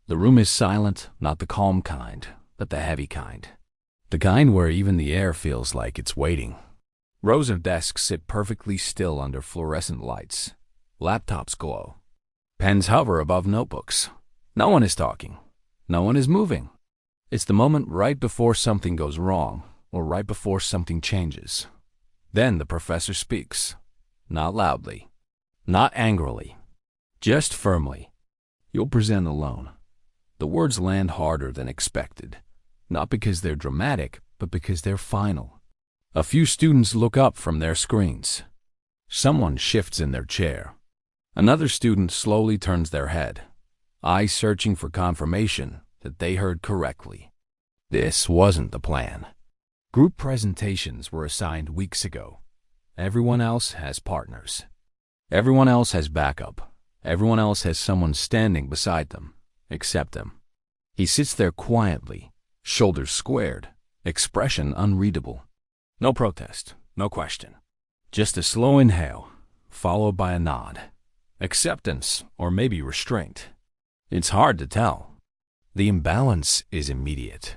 The room is silent, not the calm kind, but the heavy kind. The kind where even the air feels like it's waiting. Rows of desks sit perfectly still under fluorescent lights. Laptops glow. Pens hover above notebooks. No one is talking. No one is moving. It's the moment right before something goes wrong, or right before something changes. Then the professor speaks. Not loudly. Not angrily. Just firmly. You'll present alone. The words land harder than expected. Not because they're dramatic, but because they're final. A few students look up from their screens. Someone shifts in their chair. Another student slowly turns their head, eyes searching for confirmation that they heard correctly. This wasn't the plan. Group presentations were assigned weeks ago. Everyone else has partners. Everyone else has backup. Everyone else has someone standing beside them, except him. He sits there quietly, shoulders squared, expression unreadable. No protest, no question. Just a slow inhale, followed by a nod. Acceptance, or maybe restraint. It's hard to tell. The imbalance is immediate,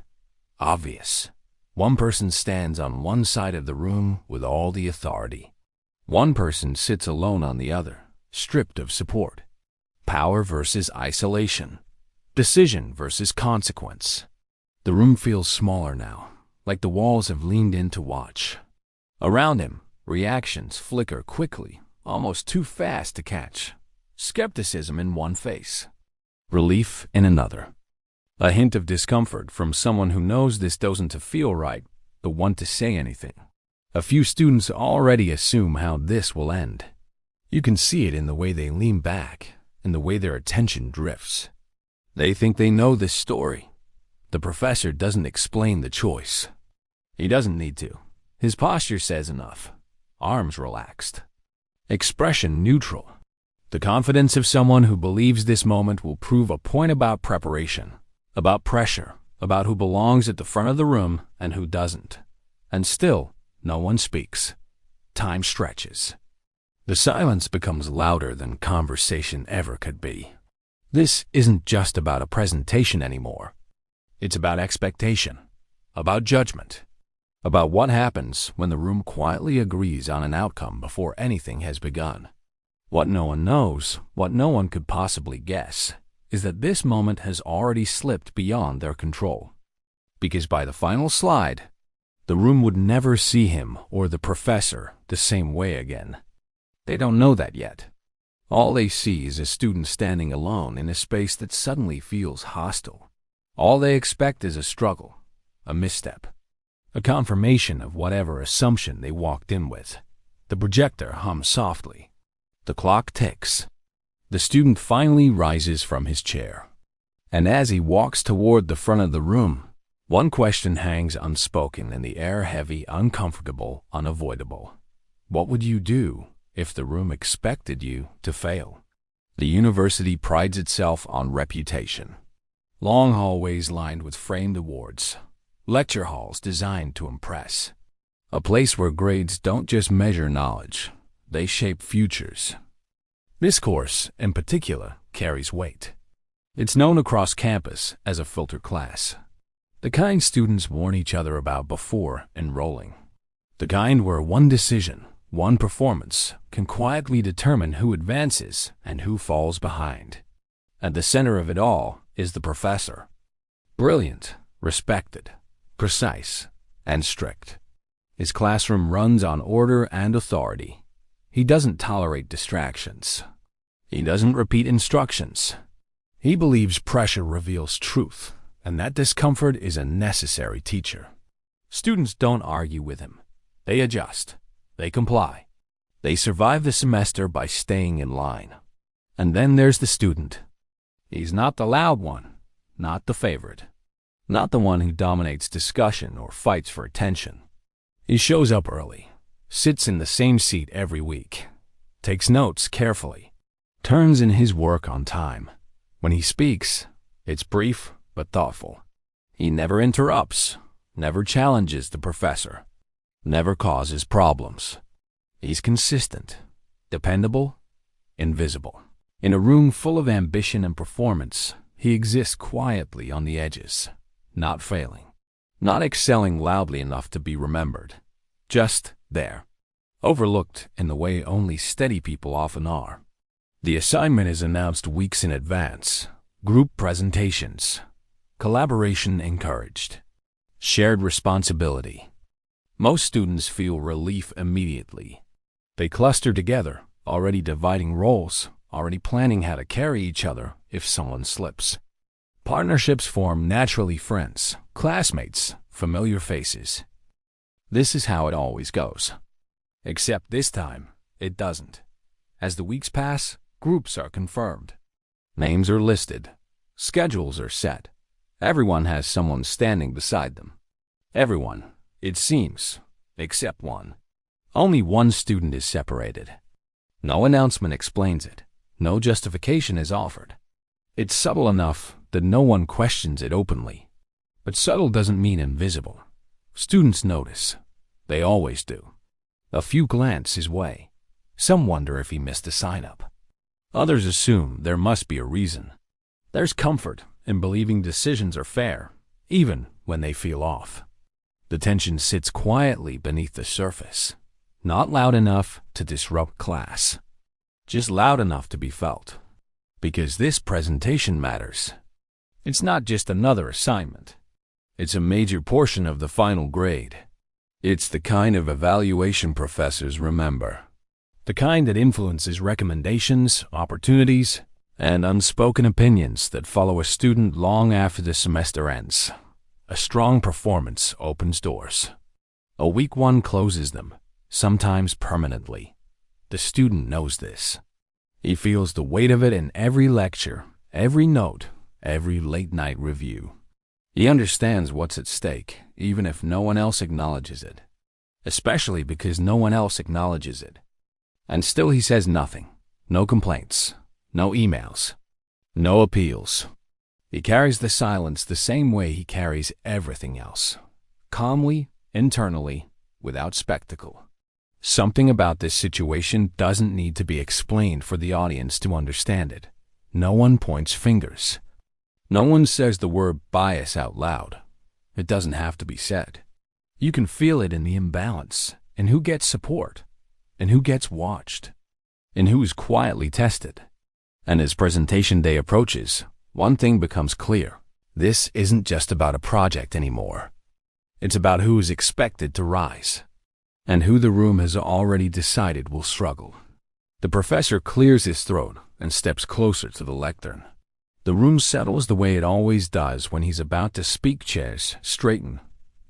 obvious. One person stands on one side of the room with all the authority. One person sits alone on the other, stripped of support. Power versus isolation. Decision versus consequence. The room feels smaller now, like the walls have leaned in to watch. Around him, reactions flicker quickly, almost too fast to catch. Skepticism in one face. Relief in another. A hint of discomfort from someone who knows this doesn't feel right, but want to say anything. A few students already assume how this will end. You can see it in the way they lean back, in the way their attention drifts. They think they know this story. The professor doesn't explain the choice. He doesn't need to. His posture says enough. Arms relaxed. Expression neutral. The confidence of someone who believes this moment will prove a point about preparation, about pressure, about who belongs at the front of the room and who doesn't. And still, no one speaks. Time stretches. The silence becomes louder than conversation ever could be. This isn't just about a presentation anymore. It's about expectation, about judgment, about what happens when the room quietly agrees on an outcome before anything has begun. What no one knows, what no one could possibly guess, is that this moment has already slipped beyond their control. Because by the final slide, the room would never see him or the professor the same way again. They don't know that yet. All they see is a student standing alone in a space that suddenly feels hostile. All they expect is a struggle, a misstep, a confirmation of whatever assumption they walked in with. The projector hums softly. The clock ticks. The student finally rises from his chair. And as he walks toward the front of the room, one question hangs unspoken in the air, heavy, uncomfortable, unavoidable. What would you do if the room expected you to fail? The university prides itself on reputation. Long hallways lined with framed awards. Lecture halls designed to impress. A place where grades don't just measure knowledge, they shape futures. This course, in particular, carries weight. It's known across campus as a filter class. The kind students warn each other about before enrolling. The kind where one decision, one performance, can quietly determine who advances and who falls behind. At the center of it all is the professor. Brilliant, respected, precise, and strict. His classroom runs on order and authority. He doesn't tolerate distractions. He doesn't repeat instructions. He believes pressure reveals truth, and that discomfort is a necessary teacher. Students don't argue with him. They adjust. They comply. They survive the semester by staying in line. And then there's the student. He's not the loud one, not the favorite, not the one who dominates discussion or fights for attention. He shows up early, sits in the same seat every week, takes notes carefully, turns in his work on time. When he speaks, it's brief but thoughtful. He never interrupts, never challenges the professor, never causes problems. He's consistent, dependable, invisible. In a room full of ambition and performance, He exists quietly on the edges, not failing, not excelling loudly enough to be remembered, just there, overlooked in the way only steady people often are. The assignment is announced weeks in advance, group presentations, collaboration encouraged, shared responsibility. Most students feel relief immediately. They cluster together, already dividing roles, already planning how to carry each other if someone slips. Partnerships form naturally, friends, classmates, familiar faces. This is how it always goes. Except this time, it doesn't. As the weeks pass, groups are confirmed. Names are listed. Schedules are set. Everyone has someone standing beside them. Everyone, it seems, except one. Only one student is separated. No announcement explains it. No justification is offered. It's subtle enough that no one questions it openly. But subtle doesn't mean invisible. Students notice. They always do. A few glance his way. Some wonder if he missed a sign-up. Others assume there must be a reason. There's comfort in believing decisions are fair, even when they feel off. The tension sits quietly beneath the surface, not loud enough to disrupt class, just loud enough to be felt. Because this presentation matters. It's not just another assignment. It's a major portion of the final grade. It's the kind of evaluation professors remember. The kind that influences recommendations, opportunities, and unspoken opinions that follow a student long after the semester ends. A strong performance opens doors. A weak one closes them, sometimes permanently. The student knows this. He feels the weight of it in every lecture, every note, every late-night review. He understands what's at stake, even if no one else acknowledges it. Especially because no one else acknowledges it. And still he says nothing. No complaints. No emails. No appeals. He carries the silence the same way he carries everything else. Calmly, internally, without spectacle. Something about this situation doesn't need to be explained for the audience to understand it. No one points fingers. No one says the word bias out loud. It doesn't have to be said. You can feel it in the imbalance, in who gets support, in who gets watched, in who is quietly tested. And as presentation day approaches, one thing becomes clear. This isn't just about a project anymore. It's about who is expected to rise, and who the room has already decided will struggle. The professor clears his throat and steps closer to the lectern. The room settles the way it always does when he's about to speak. Chairs straighten,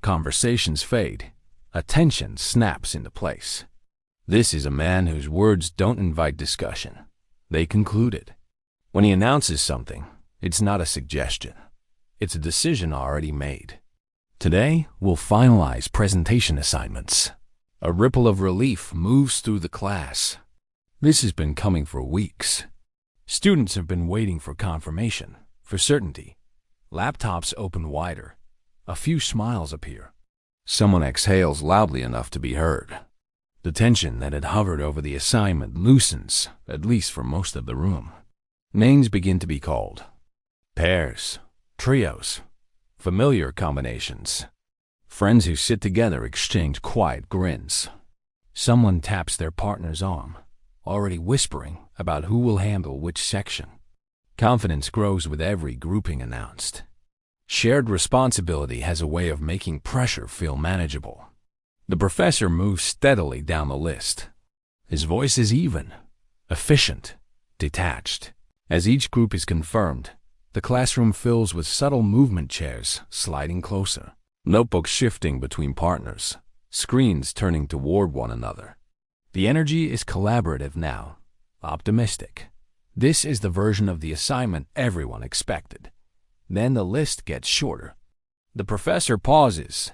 conversations fade, attention snaps into place. This is a man whose words don't invite discussion. They conclude it. When he announces something, it's not a suggestion. It's a decision already made. Today, we'll finalize presentation assignments. A ripple of relief moves through the class. This has been coming for weeks. Students have been waiting for confirmation, for certainty. Laptops open wider. A few smiles appear. Someone exhales loudly enough to be heard. The tension that had hovered over the assignment loosens, at least for most of the room. Names begin to be called. Pairs, trios, familiar combinations. Friends who sit together exchange quiet grins. Someone taps their partner's arm, already whispering about who will handle which section. Confidence grows with every grouping announced. Shared responsibility has a way of making pressure feel manageable. The professor moves steadily down the list. His voice is even, efficient, detached. As each group is confirmed, the classroom fills with subtle movement, chairs sliding closer, notebooks shifting between partners, screens turning toward one another. The energy is collaborative now, optimistic. This is the version of the assignment everyone expected. Then the list gets shorter. The professor pauses.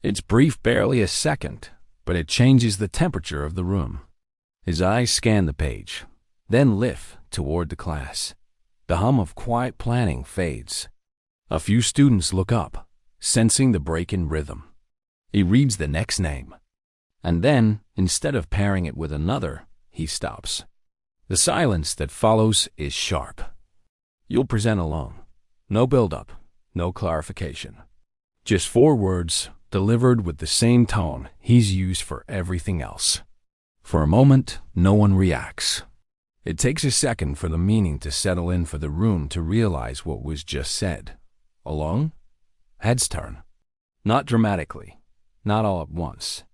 It's brief, barely a second, but it changes the temperature of the room. His eyes scan the page, then lift toward the class. The hum of quiet planning fades. A few students look up, sensing the break in rhythm. He reads the next name. And then, instead of pairing it with another, he stops. The silence that follows is sharp. You'll present alone. No build-up, no clarification. Just 4 words delivered with the same tone he's used for everything else. For a moment, no one reacts. It takes a second for the meaning to settle in, for the room to realize what was just said. Alone? Heads turn. Not dramatically, not all at once,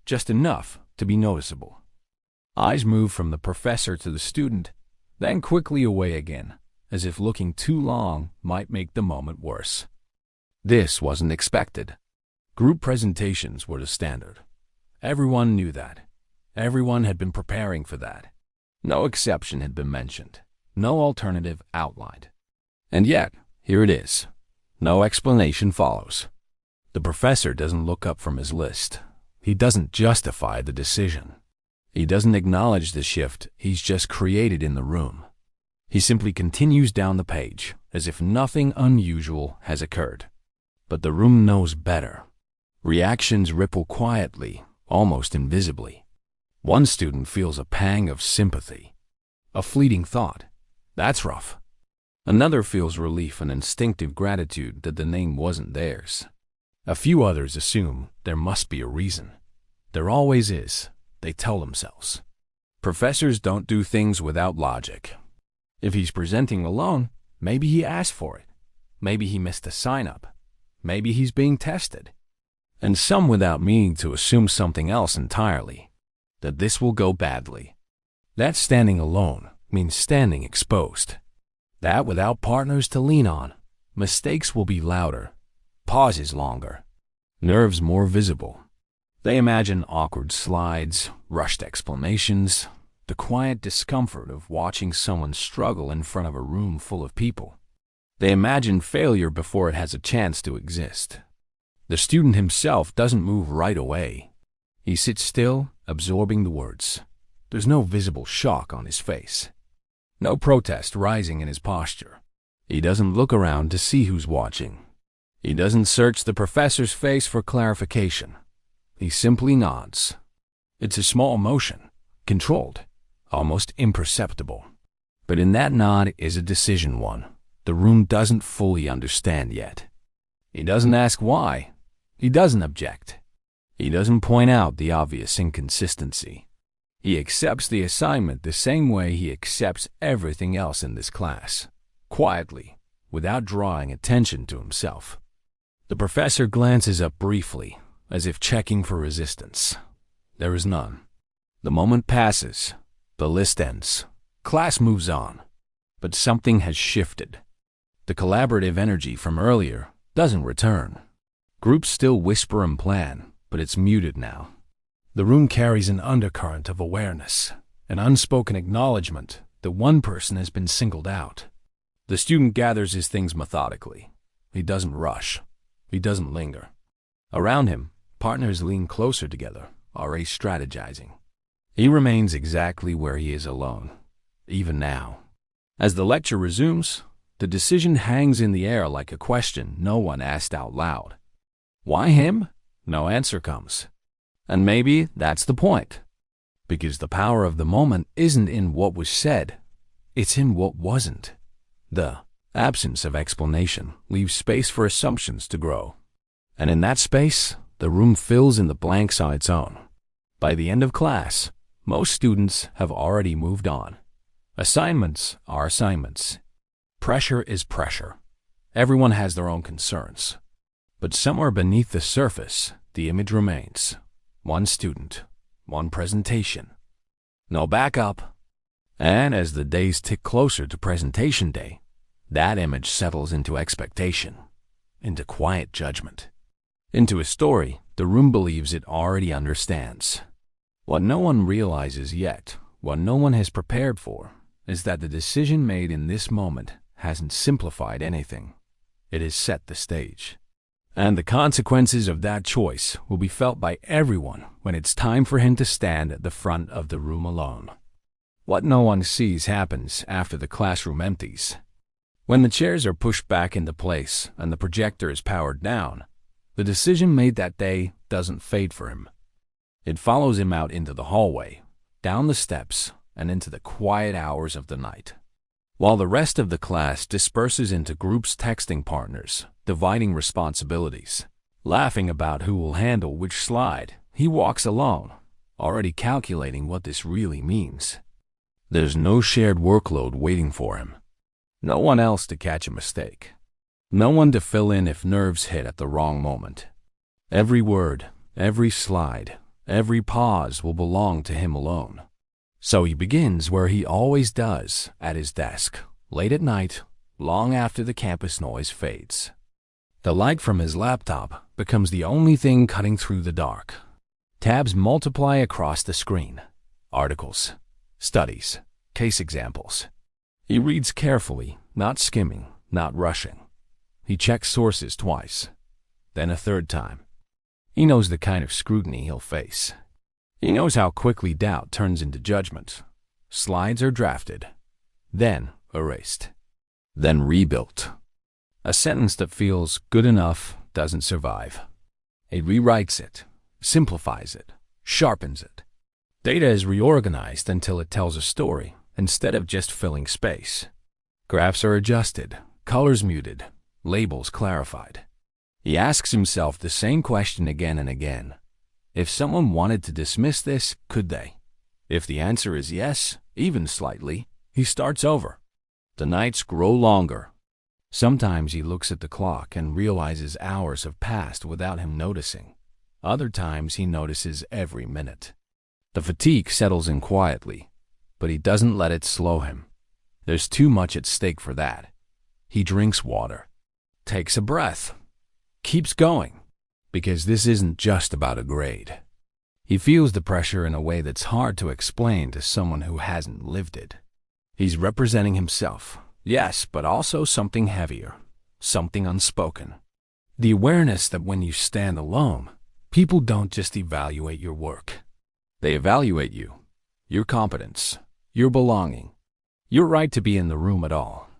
just enough to be noticeable. Eyes move from the professor to the student, then quickly away again, as if looking too long might make the moment worse. This wasn't expected. Group presentations were the standard. Everyone knew that. Everyone had been preparing for that. No exception had been mentioned. No alternative outlined. And yet, here it is. No explanation follows. The professor doesn't look up from his list. He doesn't justify the decision. He doesn't acknowledge the shift he's just created in the room. He simply continues down the page, as if nothing unusual has occurred. But the room knows better. Reactions ripple quietly, almost invisibly. One student feels a pang of sympathy. A fleeting thought. That's rough. Another feels relief and instinctive gratitude that the name wasn't theirs. A few others assume there must be a reason. There always is, they tell themselves. Professors don't do things without logic. If he's presenting alone, maybe he asked for it. Maybe he missed a sign-up. Maybe he's being tested. And some without meaning to assume something else entirely, that this will go badly. That standing alone means standing exposed. That without partners to lean on, mistakes will be louder, pauses longer, nerves more visible. They imagine awkward slides, rushed explanations, the quiet discomfort of watching someone struggle in front of a room full of people. They imagine failure before it has a chance to exist. The student himself doesn't move right away. He sits still, absorbing the words. There's no visible shock on his face. No protest rising in his posture. He doesn't look around to see who's watching. He doesn't search the professor's face for clarification. He simply nods. It's a small motion, controlled, almost imperceptible. But in that nod is a decision one. The room doesn't fully understand yet. He doesn't ask why. He doesn't object. He doesn't point out the obvious inconsistency. He accepts the assignment the same way he accepts everything else in this class, quietly, without drawing attention to himself. The professor glances up briefly, as if checking for resistance. There is none. The moment passes. The list ends. Class moves on. But something has shifted. The collaborative energy from earlier doesn't return. Groups still whisper and plan, but it's muted now. The room carries an undercurrent of awareness, an unspoken acknowledgement that one person has been singled out. The student gathers his things methodically. He doesn't rush. He doesn't linger. Around him, partners lean closer together, already strategizing. He remains exactly where he is alone, even now. As the lecture resumes, the decision hangs in the air like a question no one asked out loud. Why him? No answer comes. And maybe that's the point. Because the power of the moment isn't in what was said, it's in what wasn't. The absence of explanation leaves space for assumptions to grow. And in that space, the room fills in the blanks on its own. By the end of class, most students have already moved on. Assignments are assignments. Pressure is pressure. Everyone has their own concerns. But somewhere beneath the surface, the image remains. One student, one presentation. No backup. And as the days tick closer to presentation day, that image settles into expectation, into quiet judgment, into a story the room believes it already understands. What no one realizes yet, what no one has prepared for, is that the decision made in this moment hasn't simplified anything. It has set the stage. And the consequences of that choice will be felt by everyone when it's time for him to stand at the front of the room alone. What no one sees happens after the classroom empties. When the chairs are pushed back into place and the projector is powered down, the decision made that day doesn't fade for him. It follows him out into the hallway, down the steps, and into the quiet hours of the night. while the rest of the class disperses into groups, texting partners, dividing responsibilities, laughing about who will handle which slide. He walks alone, already calculating what this really means. There's no shared workload waiting for him. No one else to catch a mistake. No one to fill in if nerves hit at the wrong moment. Every word, every slide, every pause will belong to him alone. So he begins where he always does, at his desk, late at night, long after the campus noise fades. The light from his laptop becomes the only thing cutting through the dark. Tabs multiply across the screen. Articles, studies, case examples. He reads carefully, not skimming, not rushing. He checks sources twice, then a third time. He knows the kind of scrutiny he'll face. He knows how quickly doubt turns into judgment. Slides are drafted, then erased, then rebuilt. A sentence that feels good enough doesn't survive. He rewrites it, simplifies it, sharpens it. Data is reorganized until it tells a story instead of just filling space. Graphs are adjusted, colors muted, labels clarified. He asks himself the same question again and again. If someone wanted to dismiss this, could they? If the answer is yes, even slightly, he starts over. The nights grow longer. Sometimes he looks at the clock and realizes hours have passed without him noticing. Other times he notices every minute. The fatigue settles in quietly, but he doesn't let it slow him. There's too much at stake for that. He drinks water, takes a breath, keeps going, because this isn't just about a grade. He feels the pressure in a way that's hard to explain to someone who hasn't lived it. He's representing himself, yes, but also something heavier, something unspoken. The awareness that when you stand alone, people don't just evaluate your work. They evaluate you, your competence, your belonging, your right to be in the room at all.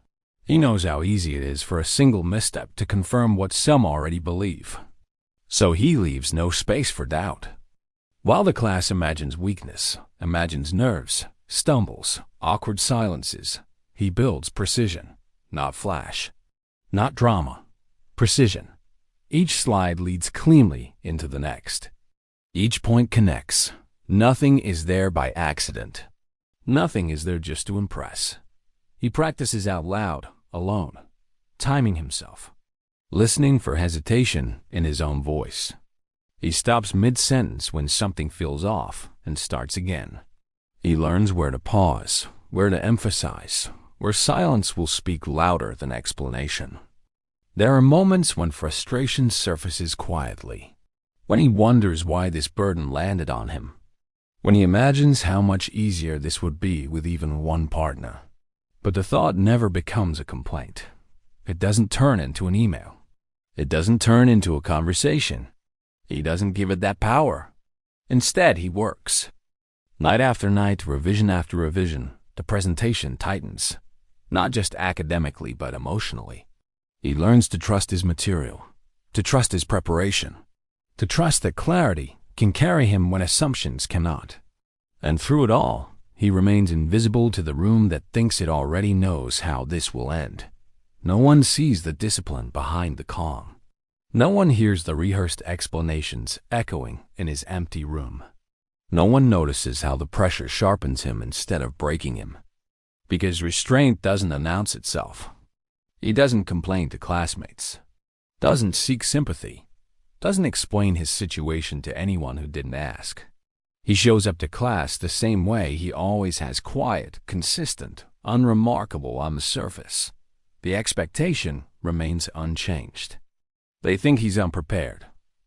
He knows how easy it is for a single misstep to confirm what some already believe. So he leaves no space for doubt. While the class imagines weakness, imagines nerves, stumbles, awkward silences, he builds precision, not flash, not drama, precision. Each slide leads cleanly into the next. Each point connects. Nothing is there by accident. Nothing is there just to impress. He practices out loud, alone, timing himself, listening for hesitation in his own voice. He stops mid-sentence when something feels off and starts again. He learns where to pause, where to emphasize, where silence will speak louder than explanation. There are moments when frustration surfaces quietly, when he wonders why this burden landed on him, when he imagines how much easier this would be with even one partner. But the thought never becomes a complaint. It doesn't turn into an email. It doesn't turn into a conversation. He doesn't give it that power. Instead, he works. Night after night, revision after revision, the presentation tightens, not just academically but emotionally. He learns to trust his material, to trust his preparation, to trust that clarity can carry him when assumptions cannot. And through it all, he remains invisible to the room that thinks it already knows how this will end. No one sees the discipline behind the calm. No one hears the rehearsed explanations echoing in his empty room. No one notices how the pressure sharpens him instead of breaking him. Because restraint doesn't announce itself. He doesn't complain to classmates, doesn't seek sympathy, doesn't explain his situation to anyone who didn't ask. He shows up to class the same way he always has, quiet, consistent, unremarkable on the surface. The expectation remains unchanged. They think he's unprepared.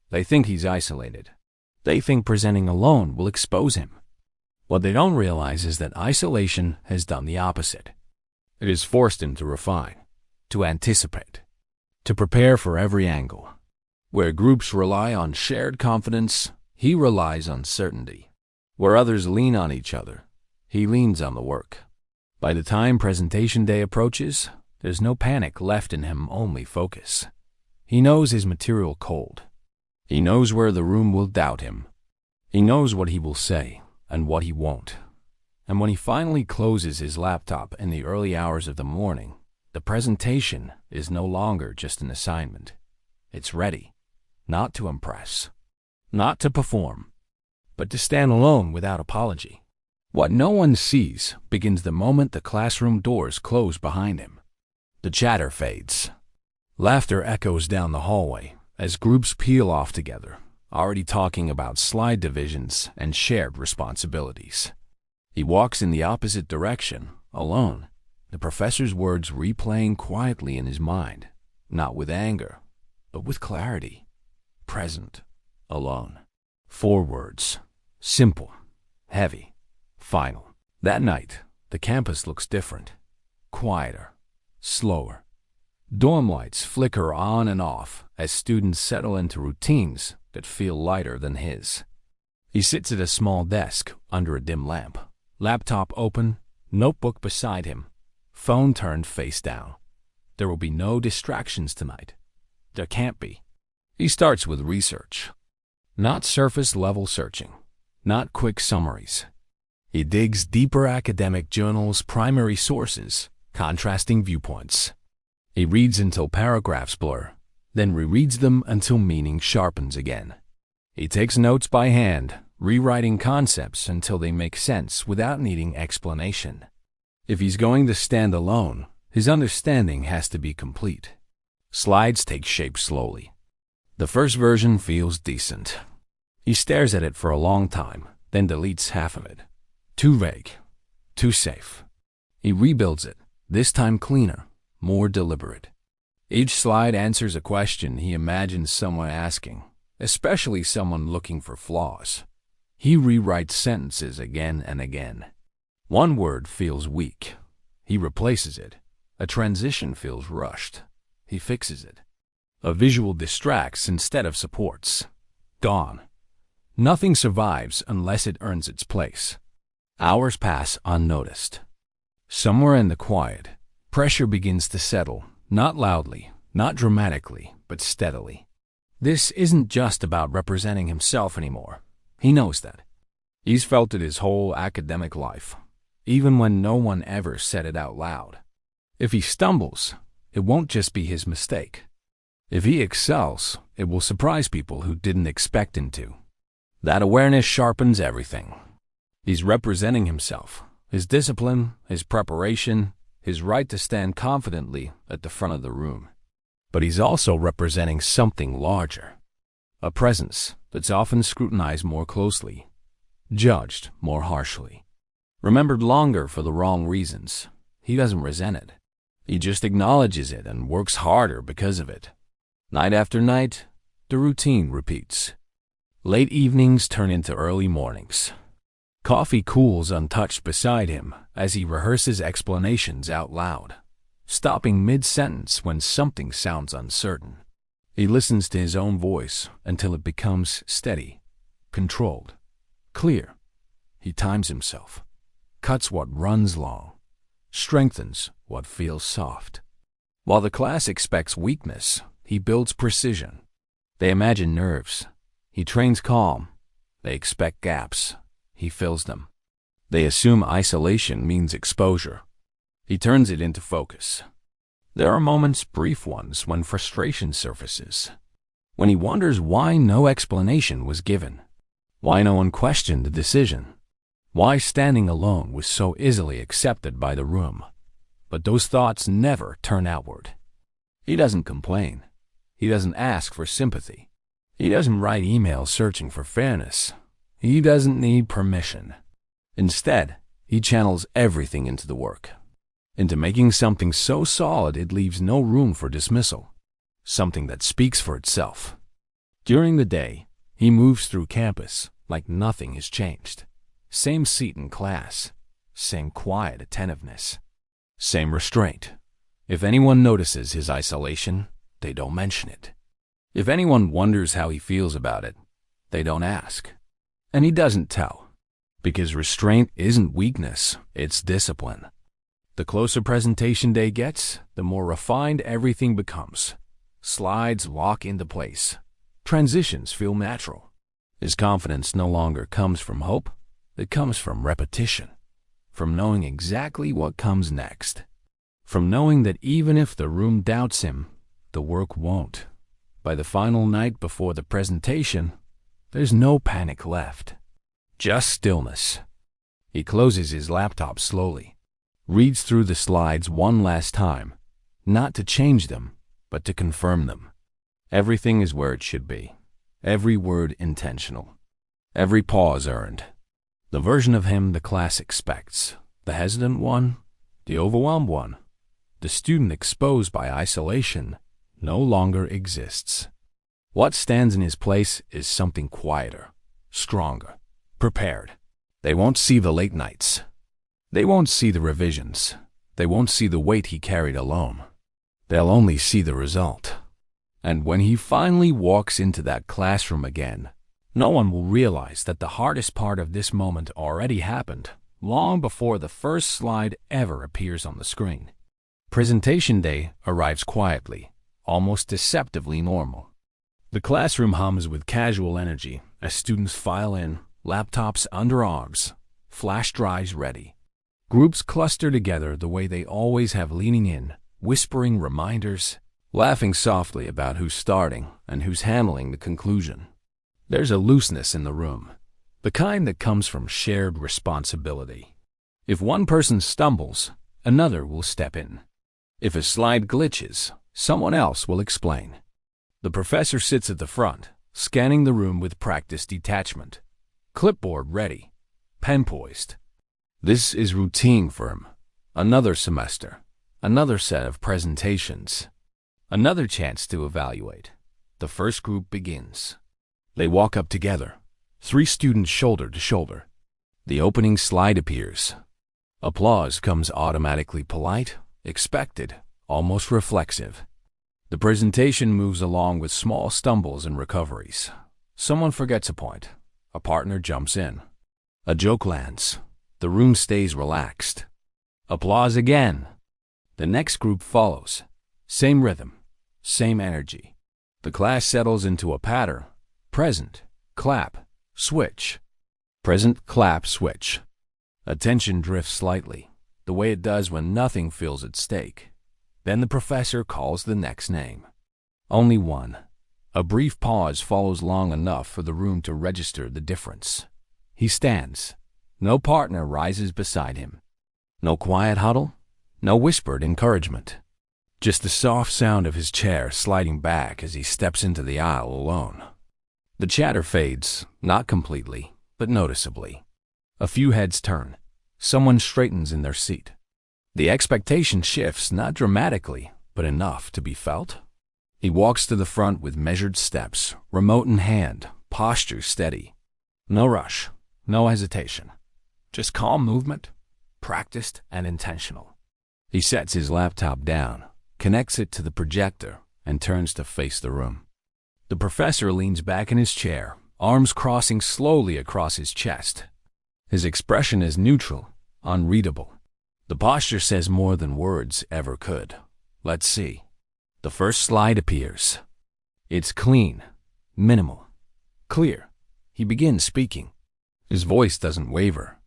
They think he's isolated. They think presenting alone will expose him. What they don't realize is that isolation has done the opposite. It has forced him to refine, to anticipate, to prepare for every angle. Where groups rely on shared confidence, he relies on certainty. Where others lean on each other, he leans on the work. By the time presentation day approaches, there's no panic left in him, only focus. He knows his material cold. He knows where the room will doubt him. He knows what he will say and what he won't. And when he finally closes his laptop in the early hours of the morning, the presentation is no longer just an assignment. It's ready, not to impress, not to perform, but to stand alone without apology. What no one sees begins the moment the classroom doors close behind him. The chatter fades. Laughter echoes down the hallway as groups peel off together, already talking about slide divisions and shared responsibilities. He walks in the opposite direction, alone, the professor's words replaying quietly in his mind, not with anger, but with clarity. Present, alone. 4 words. Simple, heavy, final. That night, the campus looks different. Quieter, slower. Dorm lights flicker on and off as students settle into routines that feel lighter than his. He sits at a small desk under a dim lamp, laptop open, notebook beside him, phone turned face down. There will be no distractions tonight. There can't be. He starts with research. Not surface-level searching, not quick summaries. He digs deeper academic journals, primary sources, contrasting viewpoints. He reads until paragraphs blur, then rereads them until meaning sharpens again. He takes notes by hand, rewriting concepts until they make sense without needing explanation. If he's going to stand alone, his understanding has to be complete. Slides take shape slowly. The first version feels decent. He stares at it for a long time, then deletes half of it. Too vague, too safe. He rebuilds it, this time cleaner, more deliberate. Each slide answers a question he imagines someone asking, especially someone looking for flaws. He rewrites sentences again and again. One word feels weak. He replaces it. A transition feels rushed. He fixes it. A visual distracts instead of supports. Gone. Nothing survives unless it earns its place. Hours pass unnoticed. Somewhere in the quiet, pressure begins to settle, not loudly, not dramatically, but steadily. This isn't just about representing himself anymore. He knows that. He's felt it his whole academic life, even when no one ever said it out loud. If he stumbles, it won't just be his mistake. If he excels, it will surprise people who didn't expect him to. That awareness sharpens everything. He's representing himself, his discipline, his preparation, his right to stand confidently at the front of the room. But he's also representing something larger. A presence that's often scrutinized more closely, judged more harshly, remembered longer for the wrong reasons. He doesn't resent it. He just acknowledges it and works harder because of it. Night after night, the routine repeats. Late evenings turn into early mornings. Coffee cools untouched beside him as he rehearses explanations out loud, stopping mid-sentence when something sounds uncertain. He listens to his own voice until it becomes steady, controlled, clear. He times himself, cuts what runs long, strengthens what feels soft. While the class expects weakness, he builds precision. They imagine nerves. He trains calm. They expect gaps. He fills them. They assume isolation means exposure. He turns it into focus. There are moments, brief ones, when frustration surfaces, when he wonders why no explanation was given, why no one questioned the decision, why standing alone was so easily accepted by the room. But those thoughts never turn outward. He doesn't complain. He doesn't ask for sympathy. He doesn't write emails searching for fairness. He doesn't need permission. Instead, he channels everything into the work, into making something so solid it leaves no room for dismissal, something that speaks for itself. During the day, he moves through campus like nothing has changed. Same seat in class, same quiet attentiveness, same restraint. If anyone notices his isolation, they don't mention it. If anyone wonders how he feels about it, they don't ask. And he doesn't tell, because restraint isn't weakness, it's discipline. The closer presentation day gets, the more refined everything becomes. Slides lock into place. Transitions feel natural. His confidence no longer comes from hope, it comes from repetition. from knowing exactly what comes next, from knowing that even if the room doubts him, the work won't. By the final night before the presentation, there's no panic left, just stillness. He closes his laptop slowly, reads through the slides one last time, not to change them, but to confirm them. Everything is where it should be, every word intentional, every pause earned. The version of him the class expects, the hesitant one, the overwhelmed one, the student exposed by isolation, no longer exists. What stands in his place is something quieter, stronger, prepared. They won't see the late nights. They won't see the revisions. They won't see the weight he carried alone. They'll only see the result. And when he finally walks into that classroom again, no one will realize that the hardest part of this moment already happened long before the first slide ever appears on the screen. Presentation day arrives quietly, almost deceptively normal. The classroom hums with casual energy as students file in, laptops under arms, flash drives ready. Groups cluster together the way they always have, leaning in, whispering reminders, laughing softly about who's starting and who's handling the conclusion. There's a looseness in the room, the kind that comes from shared responsibility. If one person stumbles, another will step in. If a slide glitches, someone else will explain. The professor sits at the front, scanning the room with practiced detachment. Clipboard ready, pen poised. This is routine for him. Another semester, another set of presentations, another chance to evaluate. The first group begins. They walk up together, 3 students shoulder to shoulder. The opening slide appears. Applause comes automatically, polite, expected, almost reflexive. The presentation moves along with small stumbles and recoveries. Someone forgets a point. A partner jumps in. A joke lands. The room stays relaxed. Applause again. The next group follows. Same rhythm, same energy. The class settles into a pattern. Present, clap, switch. Present, clap, switch. Attention drifts slightly, the way it does when nothing feels at stake. Then the professor calls the next name. Only one. A brief pause follows, long enough for the room to register the difference. He stands. No partner rises beside him. No quiet huddle. No whispered encouragement. Just the soft sound of his chair sliding back as he steps into the aisle alone. The chatter fades, not completely, but noticeably. A few heads turn. Someone straightens in their seat. The expectation shifts, not dramatically, but enough to be felt. He walks to the front with measured steps, remote in hand, posture steady. No rush, no hesitation. Just calm movement, practiced and intentional. He sets his laptop down, connects it to the projector, and turns to face the room. The professor leans back in his chair, arms crossing slowly across his chest. His expression is neutral, unreadable. The posture says more than words ever could. Let's see. The first slide appears. It's clean, minimal, clear. He begins speaking. His voice doesn't waver.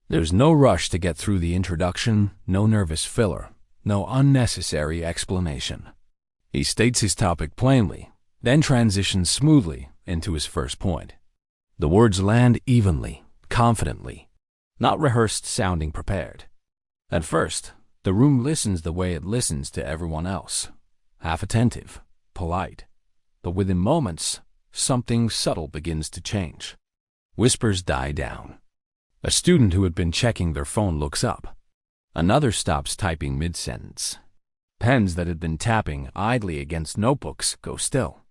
There's no rush to get through the introduction, no nervous filler, no unnecessary explanation. He states his topic plainly, then transitions smoothly into his first point. The words land evenly, confidently, not rehearsed, sounding prepared. At first, the room listens the way it listens to everyone else. Half attentive, polite. But within moments, something subtle begins to change. Whispers die down. A student who had been checking their phone looks up. Another stops typing mid-sentence. Pens that had been tapping idly against notebooks go still.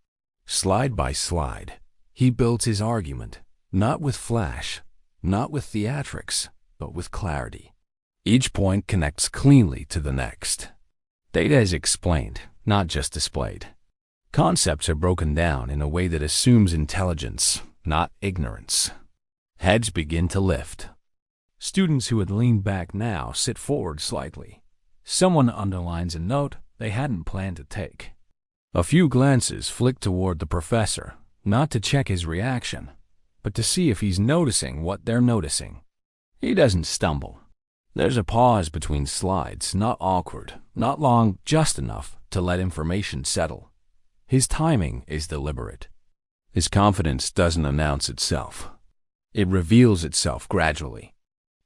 Slide by slide, he builds his argument, not with flash, not with theatrics, but with clarity. Each point connects cleanly to the next. Data is explained, not just displayed. Concepts are broken down in a way that assumes intelligence, not ignorance. Heads begin to lift. Students who had leaned back now sit forward slightly. Someone underlines a note they hadn't planned to take. A few glances flick toward the professor, not to check his reaction, but to see if he's noticing what they're noticing. He doesn't stumble. There's a pause between slides, not awkward, not long, just enough to let information settle. His timing is deliberate. His confidence doesn't announce itself. It reveals itself gradually.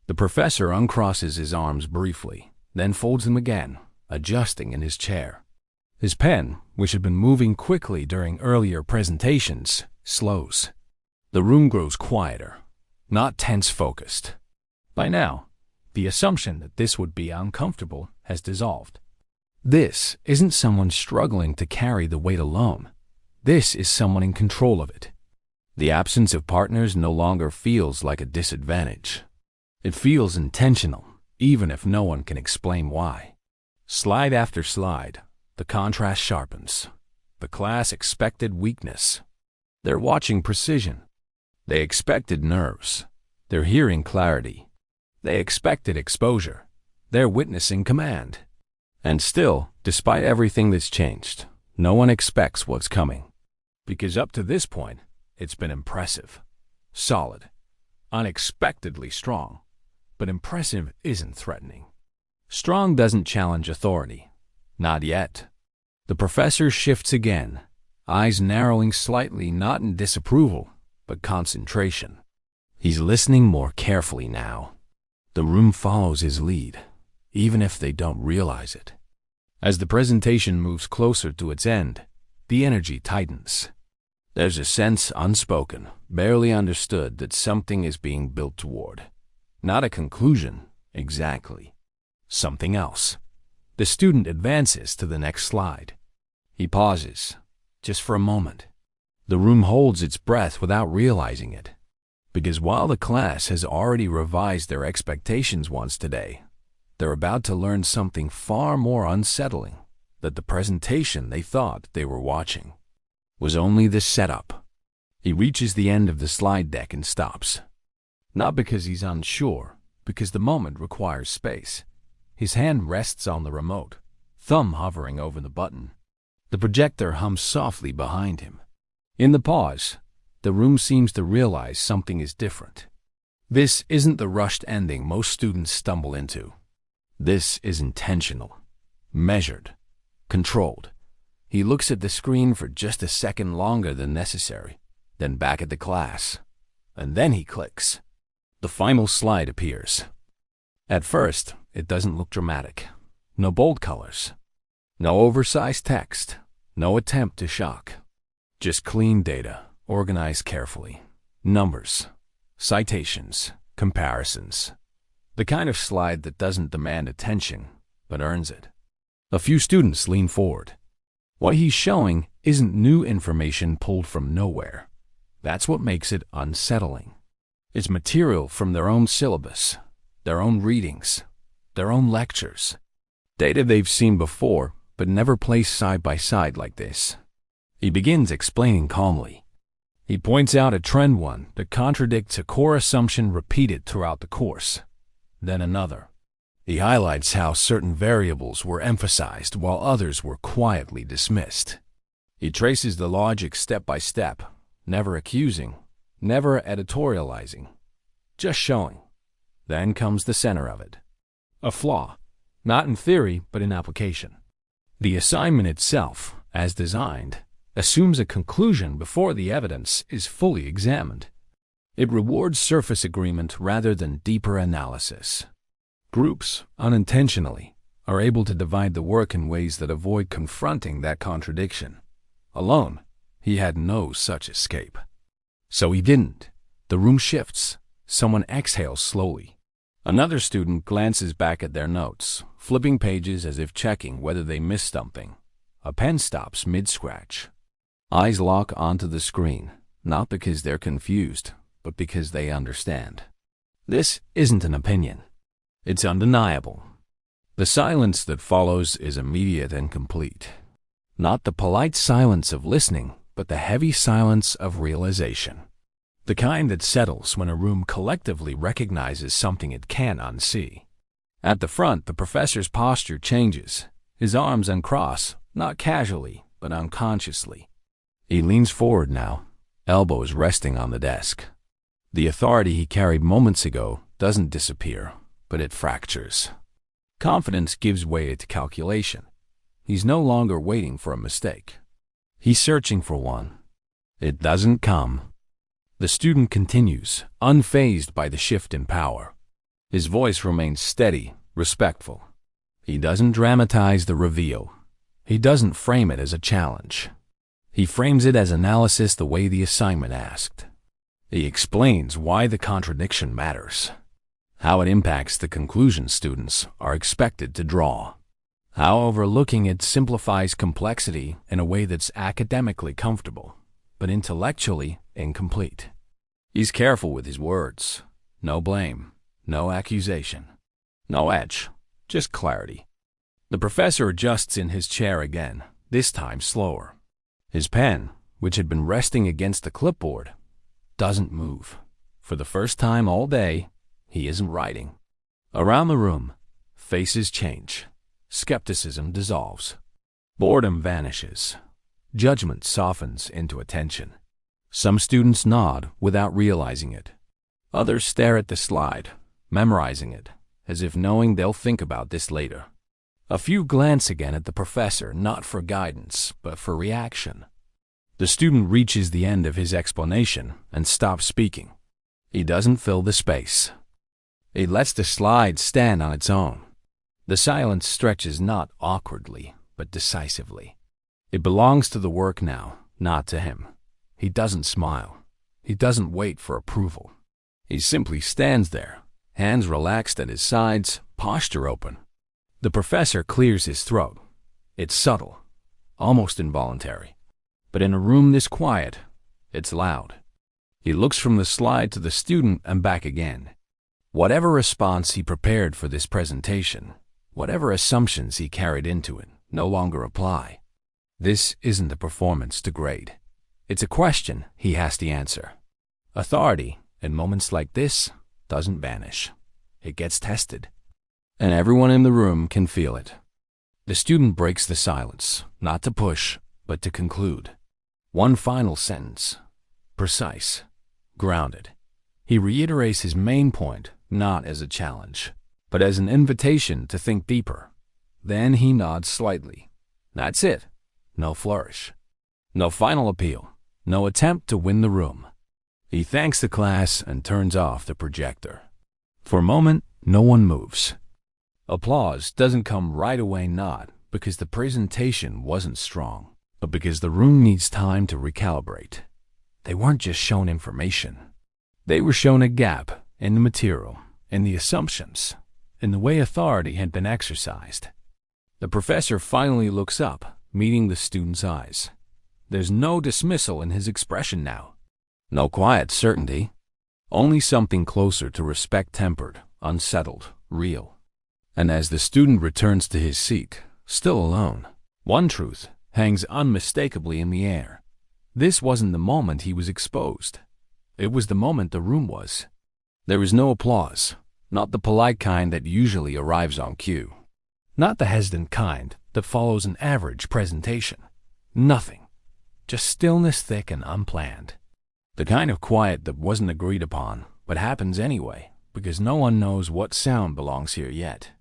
The professor uncrosses his arms briefly, then folds them again, adjusting in his chair. His pen, which had been moving quickly during earlier presentations, slows. The room grows quieter, not tense-focused. By now, the assumption that this would be uncomfortable has dissolved. This isn't someone struggling to carry the weight alone. This is someone in control of it. The absence of partners no longer feels like a disadvantage. It feels intentional, even if no one can explain why. Slide after slide, the contrast sharpens. The class expected weakness. They're watching precision. They expected nerves. They're hearing clarity. They expected exposure. They're witnessing command. And still, despite everything that's changed, no one expects what's coming. Because up to this point, it's been impressive, solid, unexpectedly strong. But impressive isn't threatening. Strong doesn't challenge authority. Not yet. The professor shifts again, eyes narrowing slightly, not in disapproval, but concentration. He's listening more carefully now. The room follows his lead, even if they don't realize it. As the presentation moves closer to its end, the energy tightens. There's a sense unspoken, barely understood, that something is being built toward. Not a conclusion, exactly. Something else. The student advances to the next slide. He pauses, just for a moment. The room holds its breath without realizing it. Because while the class has already revised their expectations once today, they're about to learn something far more unsettling, that the presentation they thought they were watching was only the setup. He reaches the end of the slide deck and stops. Not because he's unsure, because the moment requires space. His hand rests on the remote, thumb hovering over the button. The projector hums softly behind him. In the pause, the room seems to realize something is different. This isn't the rushed ending most students stumble into. This is intentional, measured, controlled. He looks at the screen for just a second longer than necessary, then back at the class, and then he clicks. The final slide appears. At first, it doesn't look dramatic. No bold colors. No oversized text. No attempt to shock. Just clean data, organized carefully. Numbers, citations, comparisons. The kind of slide that doesn't demand attention, but earns it. A few students lean forward. What he's showing isn't new information pulled from nowhere. That's what makes it unsettling. It's material from their own syllabus, their own readings, their own lectures. Data they've seen before, but never placed side by side like this. He begins explaining calmly. He points out a trend one that contradicts a core assumption repeated throughout the course. Then another. He highlights how certain variables were emphasized while others were quietly dismissed. He traces the logic step by step, never accusing, never editorializing, just showing. Then comes the center of it. A flaw, not in theory, but in application. The assignment itself, as designed, assumes a conclusion before the evidence is fully examined. It rewards surface agreement rather than deeper analysis. Groups, unintentionally, are able to divide the work in ways that avoid confronting that contradiction. Alone, he had no such escape. So he didn't. The room shifts. Someone exhales slowly. Another student glances back at their notes, flipping pages as if checking whether they missed something. A pen stops mid-scratch. Eyes lock onto the screen, not because they're confused, but because they understand. This isn't an opinion. It's undeniable. The silence that follows is immediate and complete. Not the polite silence of listening, but the heavy silence of realization. The kind that settles when a room collectively recognizes something it can't unsee. At the front, the professor's posture changes. His arms uncross, not casually, but unconsciously. He leans forward now, elbows resting on the desk. The authority he carried moments ago doesn't disappear, but it fractures. Confidence gives way to calculation. He's no longer waiting for a mistake. He's searching for one. It doesn't come. The student continues, unfazed by the shift in power. His voice remains steady, respectful. He doesn't dramatize the reveal. He doesn't frame it as a challenge. He frames it as analysis the way the assignment asked. He explains why the contradiction matters, how it impacts the conclusion students are expected to draw, how overlooking it simplifies complexity in a way that's academically comfortable, but intellectually incomplete. He's careful with his words. No blame, no accusation, no edge, just clarity. The professor adjusts in his chair again, this time slower. His pen, which had been resting against the clipboard, doesn't move. For the first time all day, he isn't writing. Around the room, faces change. Skepticism dissolves. Boredom vanishes. Judgment softens into attention. Some students nod without realizing it. Others stare at the slide, memorizing it, as if knowing they'll think about this later. A few glance again at the professor, not for guidance, but for reaction. The student reaches the end of his explanation and stops speaking. He doesn't fill the space. He lets the slide stand on its own. The silence stretches not awkwardly, but decisively. It belongs to the work now, not to him. He doesn't smile. He doesn't wait for approval. He simply stands there, hands relaxed at his sides, posture open. The professor clears his throat. It's subtle, almost involuntary. But in a room this quiet, it's loud. He looks from the slide to the student and back again. Whatever response he prepared for this presentation, whatever assumptions he carried into it, no longer apply. This isn't a performance to grade. It's a question he has to answer. Authority, in moments like this, doesn't vanish. It gets tested. And everyone in the room can feel it. The student breaks the silence, not to push, but to conclude. One final sentence. Precise. Grounded. He reiterates his main point, not as a challenge, but as an invitation to think deeper. Then he nods slightly. That's it. No flourish. No final appeal. No attempt to win the room. He thanks the class and turns off the projector. For a moment, no one moves. Applause doesn't come right away, not because the presentation wasn't strong, but because the room needs time to recalibrate. They weren't just shown information. They were shown a gap in the material, in the assumptions, in the way authority had been exercised. The professor finally looks up, meeting the student's eyes. There's no dismissal in his expression now. No quiet certainty. Only something closer to respect, tempered, unsettled, real. And as the student returns to his seat, still alone, one truth hangs unmistakably in the air. This wasn't the moment he was exposed. It was the moment the room was. There was no applause, not the polite kind that usually arrives on cue. Not the hesitant kind that follows an average presentation. Nothing. Just stillness thick and unplanned. The kind of quiet that wasn't agreed upon, but happens anyway, because no one knows what sound belongs here yet.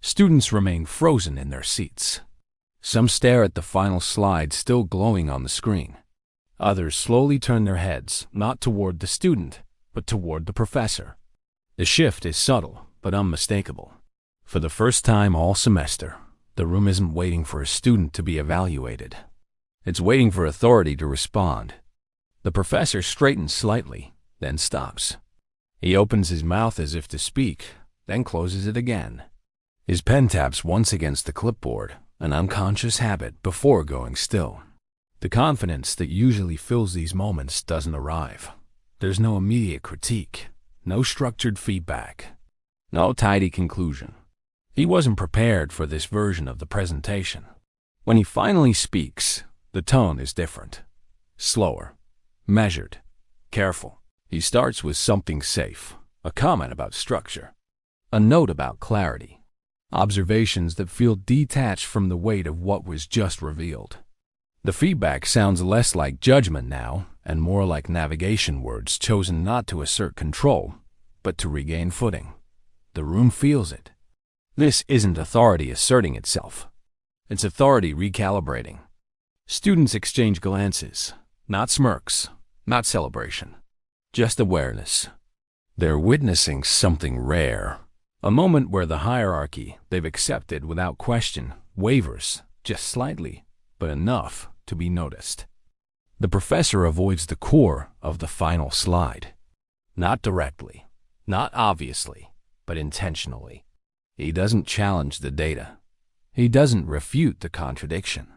Students remain frozen in their seats. Some stare at the final slide still glowing on the screen. Others slowly turn their heads, not toward the student, but toward the professor. The shift is subtle, but unmistakable. For the first time all semester, the room isn't waiting for a student to be evaluated. It's waiting for authority to respond. The professor straightens slightly, then stops. He opens his mouth as if to speak, then closes it again. His pen taps once against the clipboard, an unconscious habit before going still. The confidence that usually fills these moments doesn't arrive. There's no immediate critique, no structured feedback, no tidy conclusion. He wasn't prepared for this version of the presentation. When he finally speaks, the tone is different. Slower, measured, careful. He starts with something safe, a comment about structure, a note about clarity. Observations that feel detached from the weight of what was just revealed. The feedback sounds less like judgment now and more like navigation words chosen not to assert control, but to regain footing. The room feels it. This isn't authority asserting itself. It's authority recalibrating. Students exchange glances, not smirks, not celebration, just awareness. They're witnessing something rare, a moment where the hierarchy they've accepted without question wavers, just slightly, but enough to be noticed. The professor avoids the core of the final slide. Not directly, not obviously, but intentionally. He doesn't challenge the data. He doesn't refute the contradiction.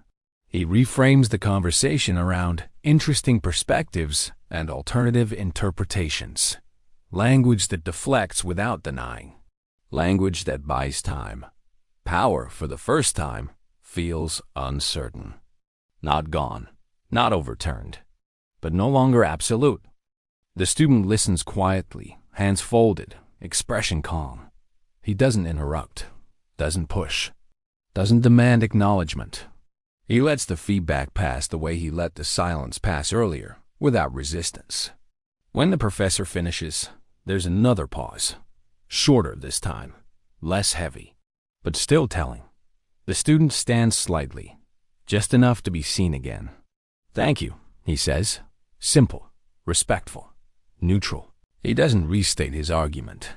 He reframes the conversation around interesting perspectives and alternative interpretations. Language that deflects without denying. Language that buys time. Power, for the first time, feels uncertain. Not gone, not overturned, but no longer absolute. The student listens quietly, hands folded, expression calm. He doesn't interrupt, doesn't push, doesn't demand acknowledgement. He lets the feedback pass the way he let the silence pass earlier, without resistance. When the professor finishes, there's another pause. Shorter this time, less heavy, but still telling. The student stands slightly, just enough to be seen again. "Thank you," he says. Simple, respectful, neutral. He doesn't restate his argument.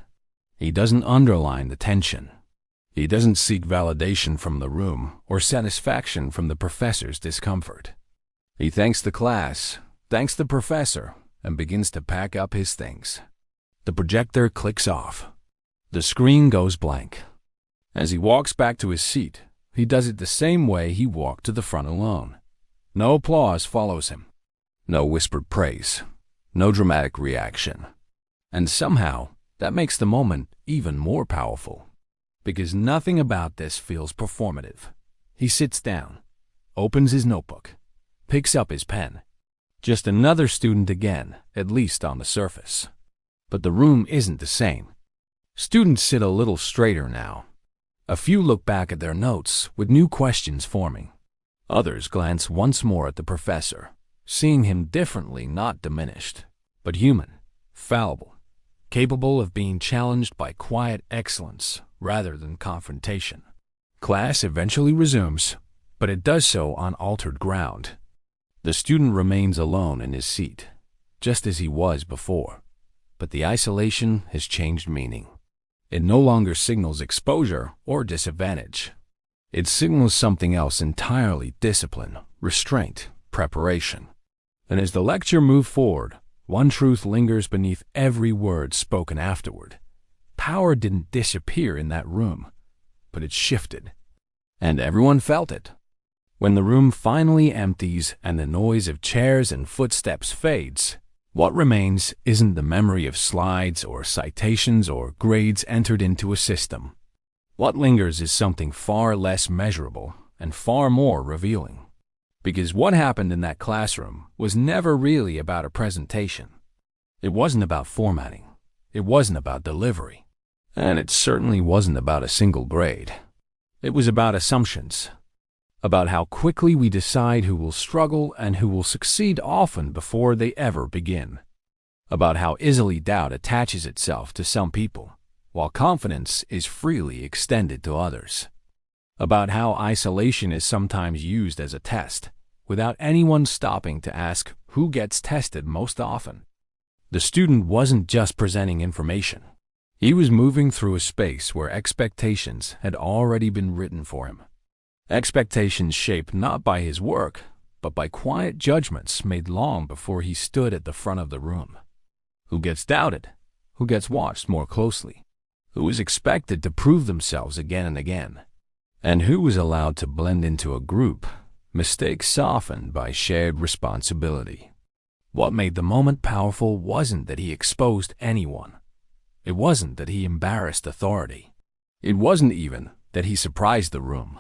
He doesn't underline the tension. He doesn't seek validation from the room or satisfaction from the professor's discomfort. He thanks the class, thanks the professor, and begins to pack up his things. The projector clicks off. The screen goes blank. As he walks back to his seat, he does it the same way he walked to the front alone. No applause follows him. No whispered praise. No dramatic reaction. And somehow, that makes the moment even more powerful. Because nothing about this feels performative. He sits down, opens his notebook, picks up his pen. Just another student again, at least on the surface. But the room isn't the same. Students sit a little straighter now. A few look back at their notes with new questions forming. Others glance once more at the professor, seeing him differently, not diminished, but human, fallible, capable of being challenged by quiet excellence rather than confrontation. Class eventually resumes, but it does so on altered ground. The student remains alone in his seat, just as he was before, but the isolation has changed meaning. It no longer signals exposure or disadvantage. It signals something else entirely: discipline, restraint, preparation. And as the lecture moved forward, one truth lingers beneath every word spoken afterward. Power didn't disappear in that room, but it shifted. And everyone felt it. When the room finally empties and the noise of chairs and footsteps fades, what remains isn't the memory of slides or citations or grades entered into a system. What lingers is something far less measurable and far more revealing. Because what happened in that classroom was never really about a presentation. It wasn't about formatting. It wasn't about delivery. And it certainly wasn't about a single grade. It was about assumptions. About how quickly we decide who will struggle and who will succeed often before they ever begin. About how easily doubt attaches itself to some people, while confidence is freely extended to others. About how isolation is sometimes used as a test, without anyone stopping to ask who gets tested most often. The student wasn't just presenting information. He was moving through a space where expectations had already been written for him. Expectations shaped not by his work, but by quiet judgments made long before he stood at the front of the room. Who gets doubted? Who gets watched more closely? Who is expected to prove themselves again and again? And who was allowed to blend into a group, mistakes softened by shared responsibility? What made the moment powerful wasn't that he exposed anyone. It wasn't that he embarrassed authority. It wasn't even that he surprised the room.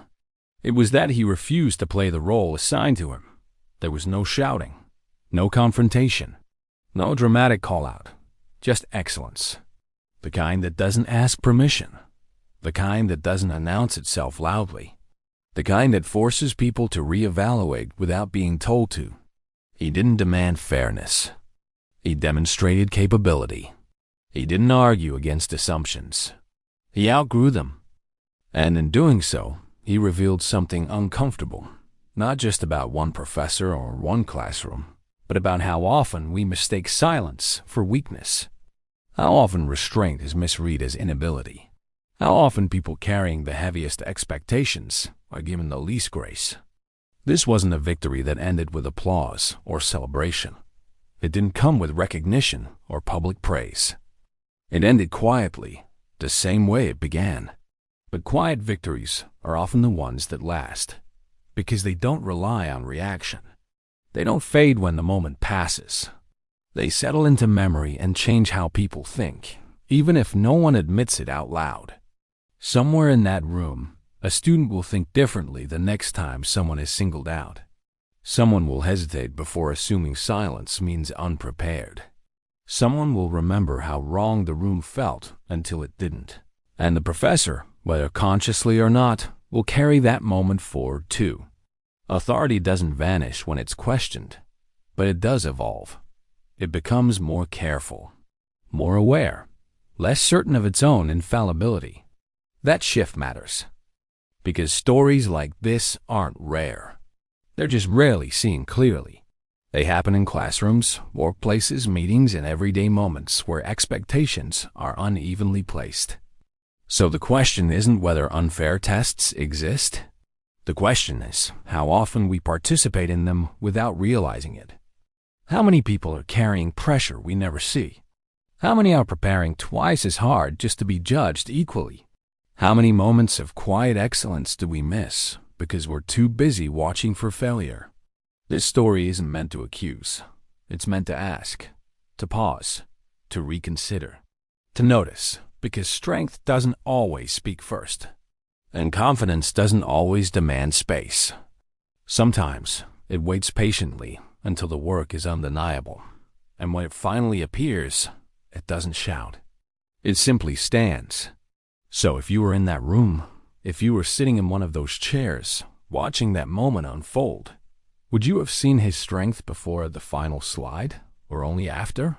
It was that he refused to play the role assigned to him. There was no shouting, no confrontation, no dramatic call-out, just excellence. The kind that doesn't ask permission. The kind that doesn't announce itself loudly. The kind that forces people to reevaluate without being told to. He didn't demand fairness. He demonstrated capability. He didn't argue against assumptions. He outgrew them. And in doing so, he revealed something uncomfortable, not just about one professor or one classroom, but about how often we mistake silence for weakness. How often restraint is misread as inability. How often people carrying the heaviest expectations are given the least grace. This wasn't a victory that ended with applause or celebration. It didn't come with recognition or public praise. It ended quietly, the same way it began. But quiet victories are often the ones that last, because they don't rely on reaction. They don't fade when the moment passes. They settle into memory and change how people think, even if no one admits it out loud. Somewhere in that room, a student will think differently the next time someone is singled out. Someone will hesitate before assuming silence means unprepared. Someone will remember how wrong the room felt until it didn't. And the professor, whether consciously or not, will carry that moment forward too. Authority doesn't vanish when it's questioned, but it does evolve. It becomes more careful, more aware, less certain of its own infallibility. That shift matters, because stories like this aren't rare. They're just rarely seen clearly. They happen in classrooms, workplaces, meetings, and everyday moments where expectations are unevenly placed. So the question isn't whether unfair tests exist. The question is how often we participate in them without realizing it. How many people are carrying pressure we never see? How many are preparing twice as hard just to be judged equally? How many moments of quiet excellence do we miss because we're too busy watching for failure? This story isn't meant to accuse. It's meant to ask, to pause, to reconsider, to notice, because strength doesn't always speak first, and confidence doesn't always demand space. Sometimes it waits patiently until the work is undeniable, and when it finally appears, it doesn't shout. It simply stands. So if you were in that room, if you were sitting in one of those chairs, watching that moment unfold, would you have seen his strength before the final slide, or only after?